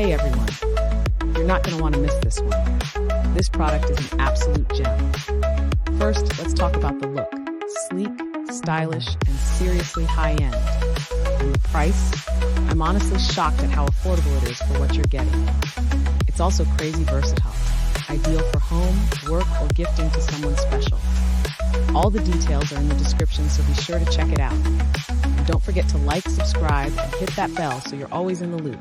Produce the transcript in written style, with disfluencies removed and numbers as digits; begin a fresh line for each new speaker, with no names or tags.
Hey everyone, you're not going to want to miss this one. This product is an absolute gem. First, let's talk about the look. Sleek, stylish, and seriously high-end. And the price? I'm honestly shocked at how affordable it is for what you're getting. It's also crazy versatile, ideal for home, work, or gifting to someone special. All the details are in the description, so be sure to check it out. And don't forget to like, subscribe, and hit that bell so you're always in the loop.